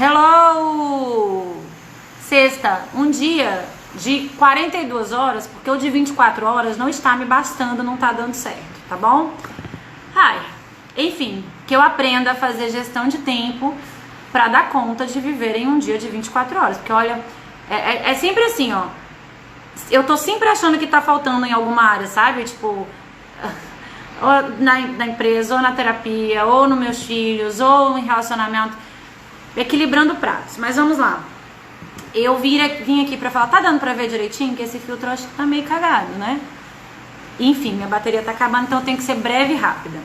Hello! Sexta, um dia de 42 horas, porque o de 24 horas não está me bastando, não tá dando certo, tá bom? Enfim, que eu aprenda a fazer gestão de tempo pra dar conta de viver em um dia de 24 horas, porque olha, é sempre assim, ó, eu tô sempre achando que tá faltando em alguma área, sabe? Tipo, ou na empresa, ou na terapia, ou nos meus filhos, ou em relacionamento, equilibrando pratos. Mas vamos lá. Eu vim aqui pra falar, tá dando pra ver direitinho? Que esse filtro eu acho que tá meio cagado, né? Enfim, minha bateria tá acabando, então tem que ser breve e rápida.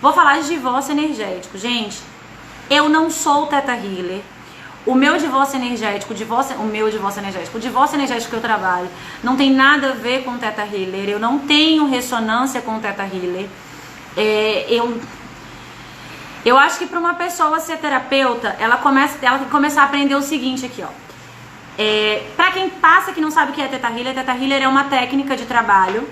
Vou falar de divórcio energético. Gente, eu não sou teta healer. O divórcio energético que eu trabalho não tem nada a ver com teta healer. Eu não tenho ressonância com teta healer. Eu acho que para uma pessoa ser terapeuta, ela tem que começar a aprender o seguinte aqui, ó. Para quem passa que não sabe o que é teta healer é uma técnica de trabalho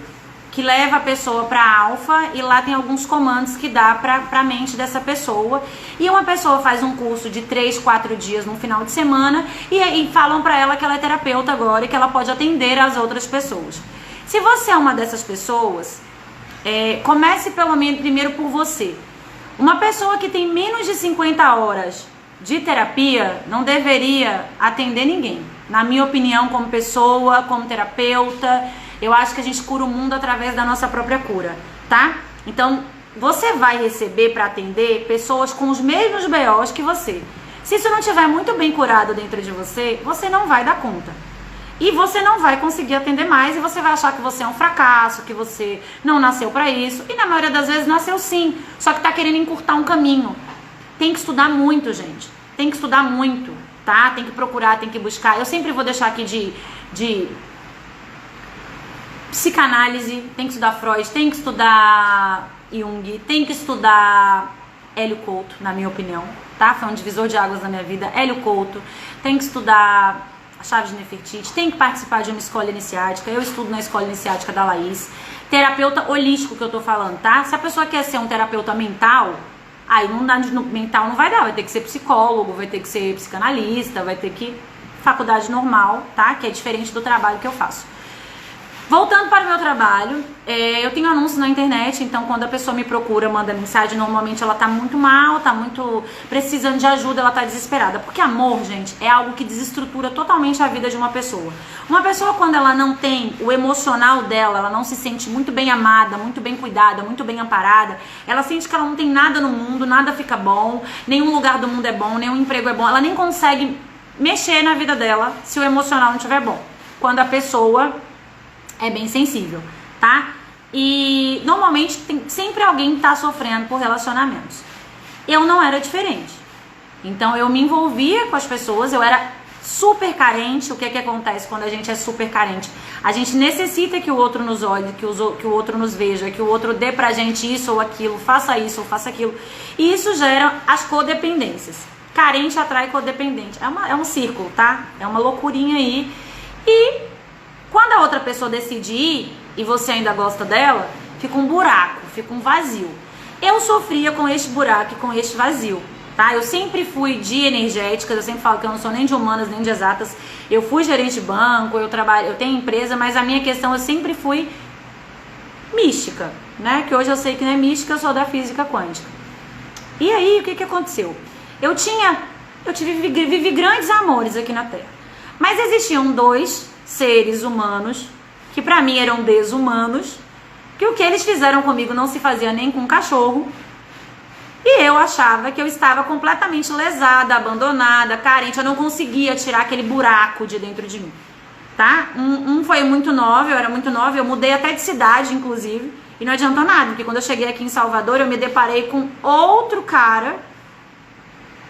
que leva a pessoa para alfa e lá tem alguns comandos que dá para a mente dessa pessoa. E uma pessoa faz um curso de 3, 4 dias no final de semana e falam para ela que ela é terapeuta agora e que ela pode atender as outras pessoas. Se você é uma dessas pessoas, comece primeiro por você. Uma pessoa que tem menos de 50 horas de terapia não deveria atender ninguém. Na minha opinião, como pessoa, como terapeuta, eu acho que a gente cura o mundo através da nossa própria cura, tá? Então, você vai receber para atender pessoas com os mesmos BOs que você. Se isso não estiver muito bem curado dentro de você, você não vai dar conta. E você não vai conseguir atender mais e você vai achar que você é um fracasso, que você não nasceu para isso. E na maioria das vezes nasceu sim, só que tá querendo encurtar um caminho. Tem que estudar muito, gente. Tem que estudar muito, tá? Tem que procurar, tem que buscar. Eu sempre vou deixar aqui de psicanálise, tem que estudar Freud, tem que estudar Jung, tem que estudar Hélio Couto, na minha opinião, tá? Foi um divisor de águas na minha vida, Hélio Couto. Tem que estudar a chave de Nefertiti, tem que participar de uma escola iniciática. Eu estudo na escola iniciática da Laís. Terapeuta holístico que eu tô falando, tá? Se a pessoa quer ser um terapeuta mental, aí não dá, mental não vai dar, vai ter que ser psicólogo, vai ter que ser psicanalista, vai ter que faculdade normal, tá? Que é diferente do trabalho que eu faço. Voltando para o meu trabalho, eu tenho anúncios na internet, então quando a pessoa me procura, manda mensagem, normalmente ela tá muito mal, tá muito precisando de ajuda, ela tá desesperada. Porque amor, gente, é algo que desestrutura totalmente a vida de uma pessoa. Uma pessoa, quando ela não tem o emocional dela, ela não se sente muito bem amada, muito bem cuidada, muito bem amparada, ela sente que ela não tem nada no mundo, nada fica bom, nenhum lugar do mundo é bom, nenhum emprego é bom, ela nem consegue mexer na vida dela se o emocional não estiver bom. Quando a pessoa é bem sensível, tá? E normalmente sempre alguém tá sofrendo por relacionamentos. Eu não era diferente. Então eu me envolvia com as pessoas, eu era super carente. O que acontece quando a gente é super carente? A gente necessita que o outro nos olhe, que o outro nos veja, que o outro dê pra gente isso ou aquilo, faça isso ou faça aquilo. E isso gera as codependências. Carente atrai codependente. É um círculo, tá? É uma loucurinha aí. E quando a outra pessoa decide ir e você ainda gosta dela, fica um buraco, fica um vazio. Eu sofria com este buraco e com este vazio, tá? Eu sempre fui de energéticas, eu sempre falo que eu não sou nem de humanas nem de exatas. Eu fui gerente de banco, eu tenho empresa, mas a minha questão eu sempre fui mística, né? Que hoje eu sei que não é mística, eu sou da física quântica. E aí, o que aconteceu? Eu vivi grandes amores aqui na Terra, mas existiam dois seres humanos, que pra mim eram desumanos, que o que eles fizeram comigo não se fazia nem com um cachorro, e eu achava que eu estava completamente lesada, abandonada, carente, eu não conseguia tirar aquele buraco de dentro de mim, tá? Um foi muito nova, eu era muito nova, eu mudei até de cidade, inclusive, e não adiantou nada, porque quando eu cheguei aqui em Salvador, eu me deparei com outro cara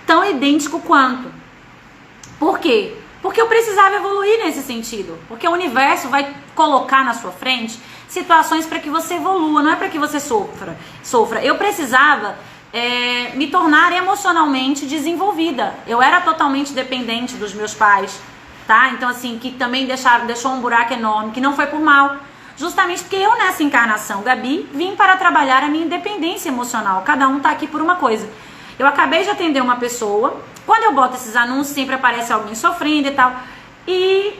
tão idêntico quanto. Por quê? Porque eu precisava evoluir nesse sentido. Porque o universo vai colocar na sua frente situações para que você evolua, não é para que você sofra. Eu precisava me tornar emocionalmente desenvolvida. Eu era totalmente dependente dos meus pais, tá? Então assim, que também deixou um buraco enorme, que não foi por mal. Justamente porque eu nessa encarnação, Gabi, vim para trabalhar a minha independência emocional. Cada um tá aqui por uma coisa. Eu acabei de atender uma pessoa, quando eu boto esses anúncios, sempre aparece alguém sofrendo e tal, e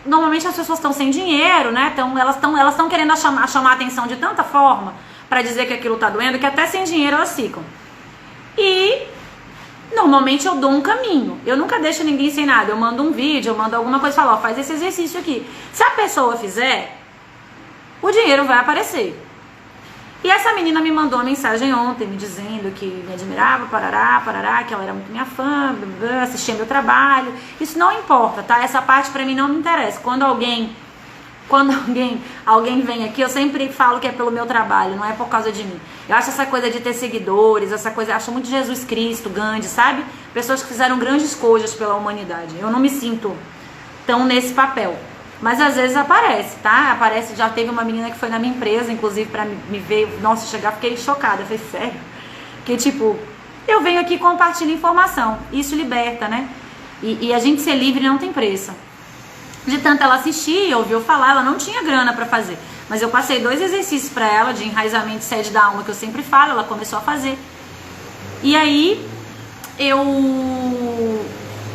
normalmente as pessoas estão sem dinheiro, né? Então elas estão querendo chamar a atenção de tanta forma para dizer que aquilo tá doendo, que até sem dinheiro elas ficam. E normalmente eu dou um caminho. Eu nunca deixo ninguém sem nada. Eu mando um vídeo, eu mando alguma coisa e falo, ó, faz esse exercício aqui. Se a pessoa fizer, o dinheiro vai aparecer. E essa menina me mandou uma mensagem ontem, me dizendo que me admirava, parará, que ela era muito minha fã, assistia meu trabalho. Isso não importa, tá? Essa parte pra mim não me interessa. Quando alguém vem aqui, eu sempre falo que é pelo meu trabalho, não é por causa de mim. Eu acho essa coisa de ter seguidores, essa coisa, eu acho muito Jesus Cristo, Gandhi, sabe? Pessoas que fizeram grandes coisas pela humanidade. Eu não me sinto tão nesse papel. Mas às vezes aparece, tá? Aparece, já teve uma menina que foi na minha empresa, inclusive pra me ver, nossa, chegar, fiquei chocada, falei, sério? Que tipo, eu venho aqui e compartilho informação, isso liberta, né? E a gente ser livre não tem preço. De tanto ela assistir, ouviu falar, ela não tinha grana pra fazer. Mas eu passei 2 exercícios pra ela de enraizamento de sede da alma, que eu sempre falo, ela começou a fazer. E aí,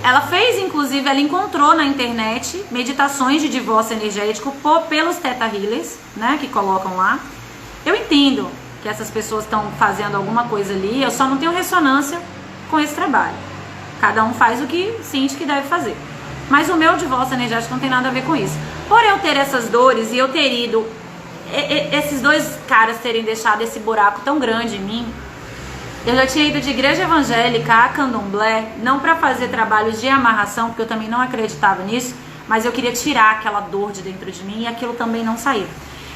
ela fez, inclusive, ela encontrou na internet meditações de divórcio energético pelos Theta Healers, né, que colocam lá. Eu entendo que essas pessoas estão fazendo alguma coisa ali, eu só não tenho ressonância com esse trabalho. Cada um faz o que sente que deve fazer. Mas o meu divórcio energético não tem nada a ver com isso. Por eu ter essas dores e eu ter ido, esses 2 caras terem deixado esse buraco tão grande em mim, eu já tinha ido de igreja evangélica a candomblé, não para fazer trabalhos de amarração, porque eu também não acreditava nisso, mas eu queria tirar aquela dor de dentro de mim e aquilo também não saía.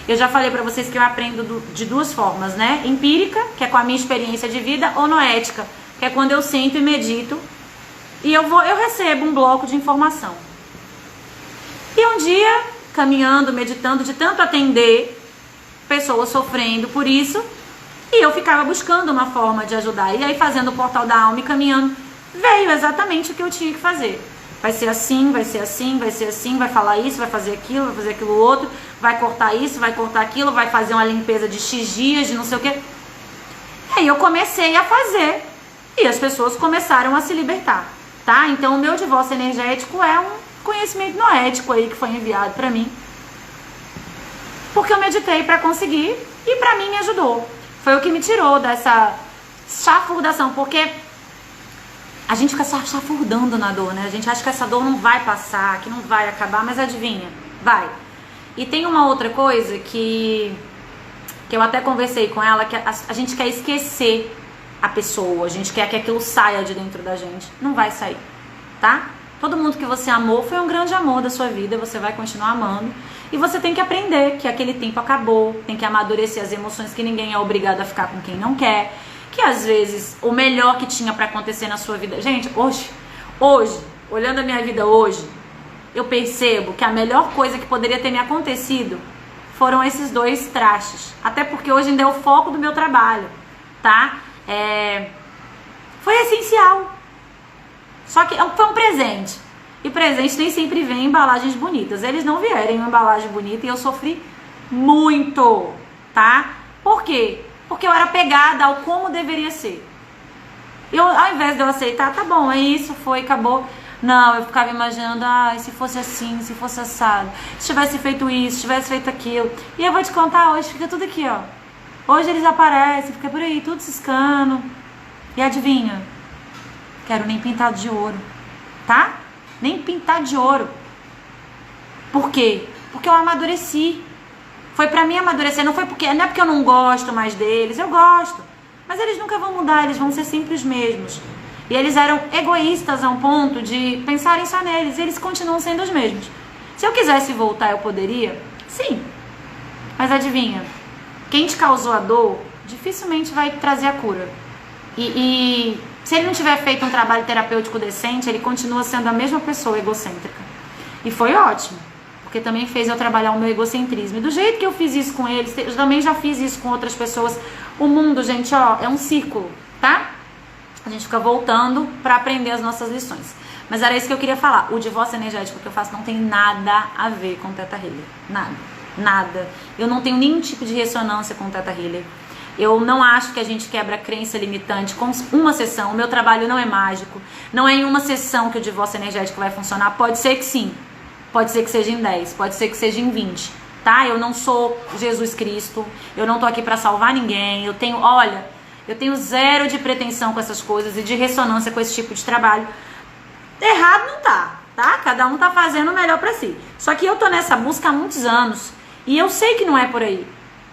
Eu já falei pra vocês que eu aprendo de 2 formas, né? Empírica, que é com a minha experiência de vida, ou noética, que é quando eu sento e medito e eu recebo um bloco de informação. E um dia, caminhando, meditando, de tanto atender pessoas sofrendo por isso, e eu ficava buscando uma forma de ajudar. E aí, fazendo o portal da alma e caminhando, veio exatamente o que eu tinha que fazer. Vai ser assim, vai ser assim, vai ser assim, vai falar isso, vai fazer aquilo outro, vai cortar isso, vai cortar aquilo, vai fazer uma limpeza de X dias, de não sei o quê. E aí eu comecei a fazer e as pessoas começaram a se libertar, tá? Então o meu divórcio energético é um conhecimento noético aí que foi enviado pra mim. Porque eu meditei pra conseguir e pra mim me ajudou. Foi o que me tirou dessa chafurdação, porque a gente fica chafurdando na dor, né? A gente acha que essa dor não vai passar, que não vai acabar, mas adivinha, vai. E tem uma outra coisa que eu até conversei com ela, que a gente quer esquecer a pessoa, a gente quer que aquilo saia de dentro da gente. Não vai sair, tá? Todo mundo que você amou foi um grande amor da sua vida, você vai continuar amando. E você tem que aprender que aquele tempo acabou, tem que amadurecer as emoções, que ninguém é obrigado a ficar com quem não quer. Que às vezes o melhor que tinha pra acontecer na sua vida... Gente, hoje, olhando a minha vida hoje, eu percebo que a melhor coisa que poderia ter me acontecido foram esses 2 trastes. Até porque hoje ainda é o foco do meu trabalho, tá? Foi essencial. Só que foi um presente. E presente nem sempre vem em embalagens bonitas. Eles não vieram em uma embalagem bonita e eu sofri muito, tá? Por quê? Porque eu era apegada ao como deveria ser. Ao invés de eu aceitar, tá bom, é isso, foi, acabou. Não, eu ficava imaginando, se fosse assim, se fosse assado, se tivesse feito isso, se tivesse feito aquilo. E eu vou te contar, hoje fica tudo aqui, ó. Hoje eles aparecem, fica por aí, tudo ciscando. E adivinha? Quero nem pintado de ouro, tá? Nem pintado de ouro. Por quê? Porque eu amadureci. Foi pra mim amadurecer, não é porque eu não gosto mais deles, eu gosto. Mas eles nunca vão mudar, eles vão ser sempre os mesmos. E eles eram egoístas a um ponto de pensarem só neles, e eles continuam sendo os mesmos. Se eu quisesse voltar, eu poderia? Sim. Mas adivinha? Quem te causou a dor, dificilmente vai trazer a cura. E se ele não tiver feito um trabalho terapêutico decente, ele continua sendo a mesma pessoa egocêntrica. E foi ótimo, porque também fez eu trabalhar o meu egocentrismo. E do jeito que eu fiz isso com eles, eu também já fiz isso com outras pessoas. O mundo, gente, ó, é um círculo, tá? A gente fica voltando pra aprender as nossas lições. Mas era isso que eu queria falar. O divórcio energético que eu faço não tem nada a ver com o Theta Healer. Nada. Nada. Eu não tenho nenhum tipo de ressonância com o Theta Healer. Eu não acho que a gente quebra crença limitante com uma sessão. O meu trabalho não é mágico. Não é em uma sessão que o divórcio energético vai funcionar. Pode ser que sim. Pode ser que seja em 10. Pode ser que seja em 20. Tá? Eu não sou Jesus Cristo. Eu não tô aqui pra salvar ninguém. Eu tenho zero de pretensão com essas coisas e de ressonância com esse tipo de trabalho. Errado não tá, tá? Cada um tá fazendo o melhor pra si. Só que eu tô nessa busca há muitos anos. E eu sei que não é por aí.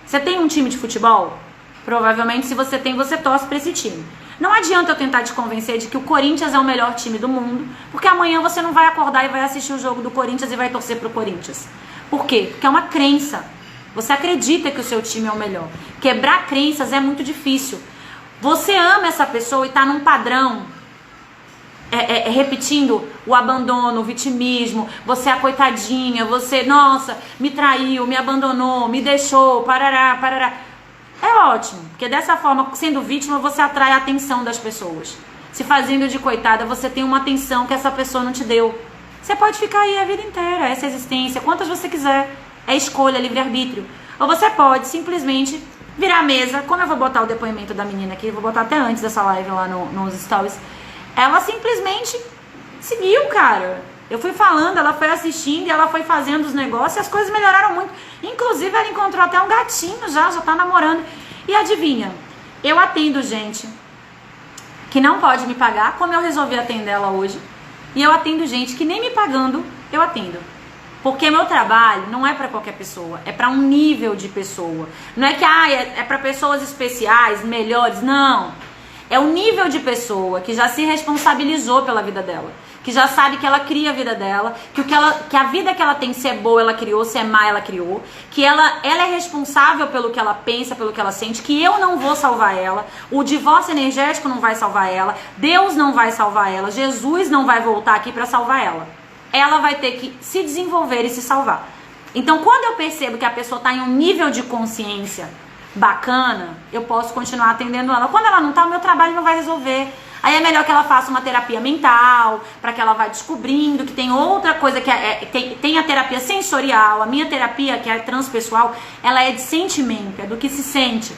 Você tem um time de futebol? Provavelmente, se você tem, você torce pra esse time. Não adianta eu tentar te convencer de que o Corinthians é o melhor time do mundo, porque amanhã você não vai acordar e vai assistir o jogo do Corinthians e vai torcer pro Corinthians. Por quê? Porque é uma crença. Você acredita que o seu time é o melhor. Quebrar crenças é muito difícil. Você ama essa pessoa e tá num padrão repetindo o abandono, o vitimismo, você é a coitadinha, você, nossa, me traiu, me abandonou, me deixou, parará, parará. É ótimo, porque dessa forma, sendo vítima, você atrai a atenção das pessoas. Se fazendo de coitada, você tem uma atenção que essa pessoa não te deu. Você pode ficar aí a vida inteira, essa existência, quantas você quiser. É escolha, livre-arbítrio. Ou você pode simplesmente virar a mesa, como eu vou botar o depoimento da menina aqui, eu vou botar até antes dessa live lá nos stories. Ela simplesmente seguiu, cara. Eu fui falando, ela foi assistindo e ela foi fazendo os negócios e as coisas melhoraram muito. Inclusive, ela encontrou até um gatinho já tá namorando. E adivinha, eu atendo gente que não pode me pagar, como eu resolvi atender ela hoje. E eu atendo gente que nem me pagando, eu atendo. Porque meu trabalho não é para qualquer pessoa, é para um nível de pessoa. Não é que é para pessoas especiais, melhores, não. É um nível de pessoa que já se responsabilizou pela vida dela, que já sabe que ela cria a vida dela, que a vida que ela tem, se é boa ela criou, se é má ela criou, que ela é responsável pelo que ela pensa, pelo que ela sente, que eu não vou salvar ela, o divórcio energético não vai salvar ela, Deus não vai salvar ela, Jesus não vai voltar aqui para salvar ela. Ela vai ter que se desenvolver e se salvar. Então, quando eu percebo que a pessoa está em um nível de consciência bacana, eu posso continuar atendendo ela. Quando ela não está, o meu trabalho não vai resolver. Aí é melhor que ela faça uma terapia mental, para que ela vá descobrindo que tem outra coisa, que tem a terapia sensorial. A minha terapia, que é transpessoal, ela é de sentimento, é do que se sente.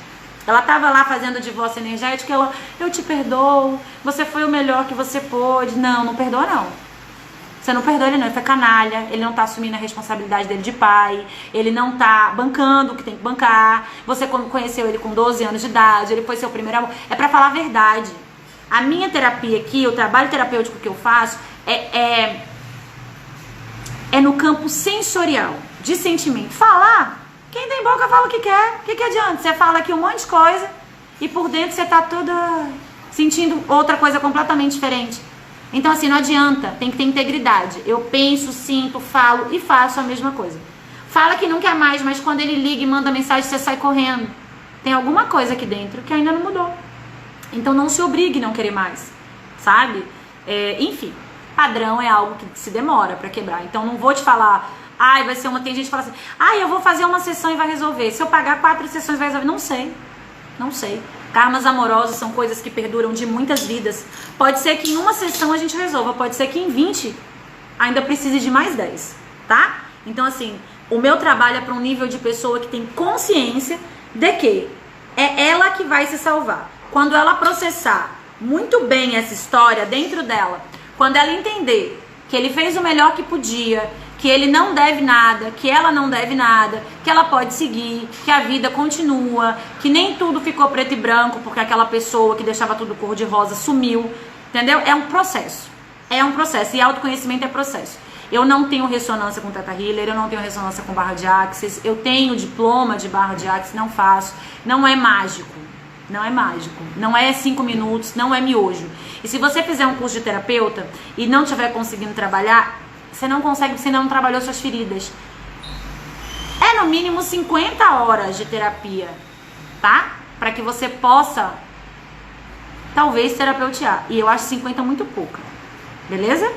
Ela estava lá fazendo divórcio energético, eu te perdoo, você foi o melhor que você pôde. Não perdoa não. Você não perdoa ele não, ele foi canalha, ele não tá assumindo a responsabilidade dele de pai, ele não tá bancando o que tem que bancar, você conheceu ele com 12 anos de idade, ele foi seu primeiro amor. É pra falar a verdade. A minha terapia aqui, o trabalho terapêutico que eu faço, é no campo sensorial, de sentimento. Falar, quem tem boca fala o que quer, o que adianta? Você fala aqui um monte de coisa e por dentro você tá toda sentindo outra coisa completamente diferente. Então assim, não adianta, tem que ter integridade. Eu penso, sinto, falo e faço a mesma coisa. Fala que não quer mais, mas quando ele liga e manda mensagem, você sai correndo. Tem alguma coisa aqui dentro que ainda não mudou. Então não se obrigue a não querer mais, sabe? Enfim, padrão é algo que se demora pra quebrar. Então não vou te falar, vai ser tem gente que fala assim, eu vou fazer uma sessão e vai resolver. Se eu pagar 4 sessões vai resolver. Não sei. Karmas amorosos são coisas que perduram de muitas vidas. Pode ser que em uma sessão a gente resolva, pode ser que em 20 ainda precise de mais 10, tá? Então assim, o meu trabalho é para um nível de pessoa que tem consciência de que é ela que vai se salvar. Quando ela processar muito bem essa história dentro dela, quando ela entender que ele fez o melhor que podia, que ele não deve nada, que ela não deve nada, que ela pode seguir, que a vida continua, que nem tudo ficou preto e branco porque aquela pessoa que deixava tudo cor de rosa sumiu, entendeu? É um processo. E autoconhecimento é processo. Eu não tenho ressonância com Theta Healer, eu não tenho ressonância com barra de Axis, eu tenho diploma de barra de Axis, não faço. Não é mágico. Não é 5 minutos, não é miojo. E se você fizer um curso de terapeuta e não estiver conseguindo trabalhar, você não consegue porque você ainda não trabalhou suas feridas. É no mínimo 50 horas de terapia, tá? Para que você possa, talvez, terapeutear. E eu acho 50 muito pouca, beleza?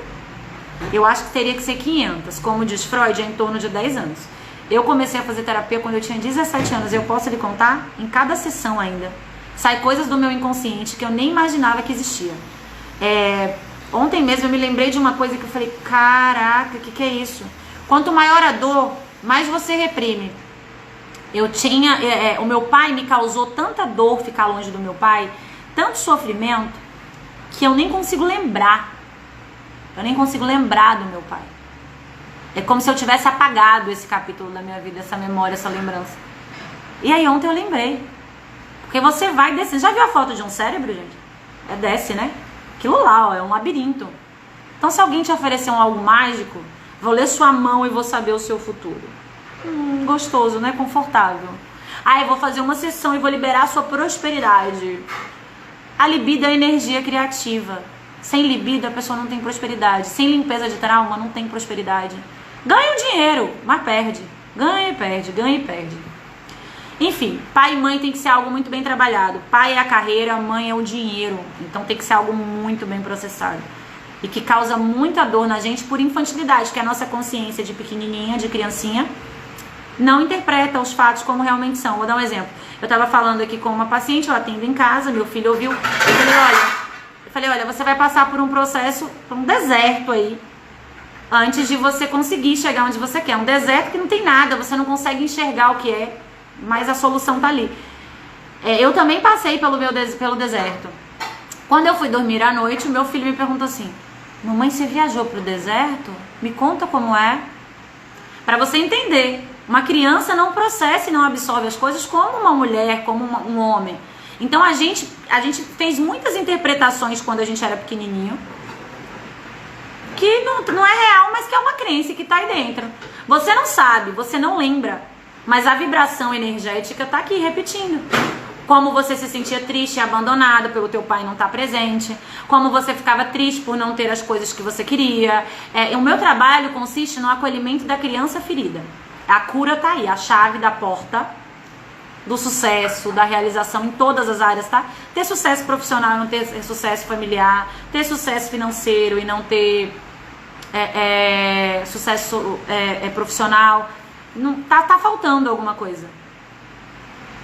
Eu acho que teria que ser 500. Como diz Freud, é em torno de 10 anos. Eu comecei a fazer terapia quando eu tinha 17 anos. Eu posso lhe contar? Em cada sessão ainda. Sai coisas do meu inconsciente que eu nem imaginava que existia. Ontem mesmo eu me lembrei de uma coisa que eu falei, caraca, o que é isso? Quanto maior a dor, mais você reprime. O meu pai me causou tanta dor ficar longe do meu pai, tanto sofrimento, que eu nem consigo lembrar. Eu nem consigo lembrar do meu pai. É como se eu tivesse apagado esse capítulo da minha vida, essa memória, essa lembrança. E aí ontem eu lembrei. Porque você vai descendo. Já viu a foto de um cérebro, gente? Desce, né? Aquilo lá, ó, é um labirinto. Então se alguém te oferecer algo mágico, vou ler sua mão e vou saber o seu futuro. Gostoso, né? Confortável. Eu vou fazer uma sessão e vou liberar a sua prosperidade. A libido é energia criativa. Sem libido a pessoa não tem prosperidade. Sem limpeza de trauma não tem prosperidade. Ganha o dinheiro, mas perde. Ganha e perde, ganha e perde. Enfim, pai e mãe tem que ser algo muito bem trabalhado. Pai é a carreira, mãe é o dinheiro. Então tem que ser algo muito bem processado. E que causa muita dor na gente por infantilidade, que a nossa consciência de pequenininha, de criancinha, não interpreta os fatos como realmente são. Vou dar um exemplo. Eu estava falando aqui com uma paciente, eu atendo em casa, meu filho ouviu. Eu falei, olha, você vai passar por um processo, por um deserto aí, antes de você conseguir chegar onde você quer. Um deserto que não tem nada, você não consegue enxergar o que é, mas a solução tá ali. Eu também passei pelo deserto. Quando eu fui dormir à noite, o meu filho me perguntou assim: mamãe, você viajou pro deserto? Me conta como é. Para você entender, uma criança não processa e não absorve as coisas como uma mulher, como um homem. Então a gente fez muitas interpretações quando a gente era pequenininho, que não é real, mas que é uma crença que tá aí dentro. Você não sabe, você não lembra, mas a vibração energética tá aqui repetindo. Como você se sentia triste e abandonada pelo teu pai não estar presente. Como você ficava triste por não ter as coisas que você queria. O meu trabalho consiste no acolhimento da criança ferida. A cura tá aí, a chave da porta do sucesso, da realização em todas as áreas, tá? Ter sucesso profissional e não ter sucesso familiar. Ter sucesso financeiro e não ter sucesso profissional. Não, tá faltando alguma coisa.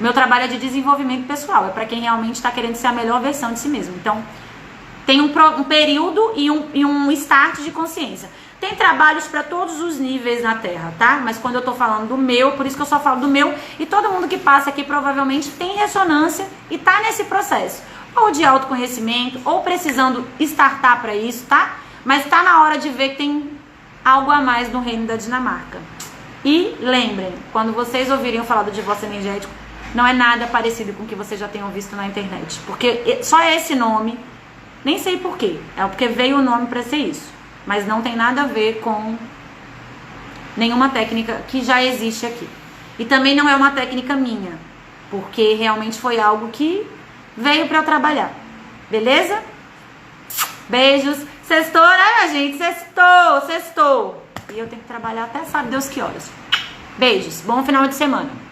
Meu trabalho é de desenvolvimento pessoal, é para quem realmente está querendo ser a melhor versão de si mesmo. Então, tem um período e um start de consciência. Tem trabalhos para todos os níveis na Terra, tá? Mas quando eu tô falando do meu, por isso que eu só falo do meu, e todo mundo que passa aqui provavelmente tem ressonância e tá nesse processo. Ou de autoconhecimento, ou precisando startar para isso, tá? Mas tá na hora de ver que tem algo a mais no reino da Dinamarca. E lembrem, quando vocês ouvirem eu falar do divórcio energético, não é nada parecido com o que vocês já tenham visto na internet. Porque só esse nome, nem sei porquê. É porque veio o nome para ser isso. Mas não tem nada a ver com nenhuma técnica que já existe aqui. E também não é uma técnica minha. Porque realmente foi algo que veio para eu trabalhar. Beleza? Beijos. Sextou, né, gente? Sextou. E eu tenho que trabalhar até sabe Deus que horas. Beijos. Bom final de semana.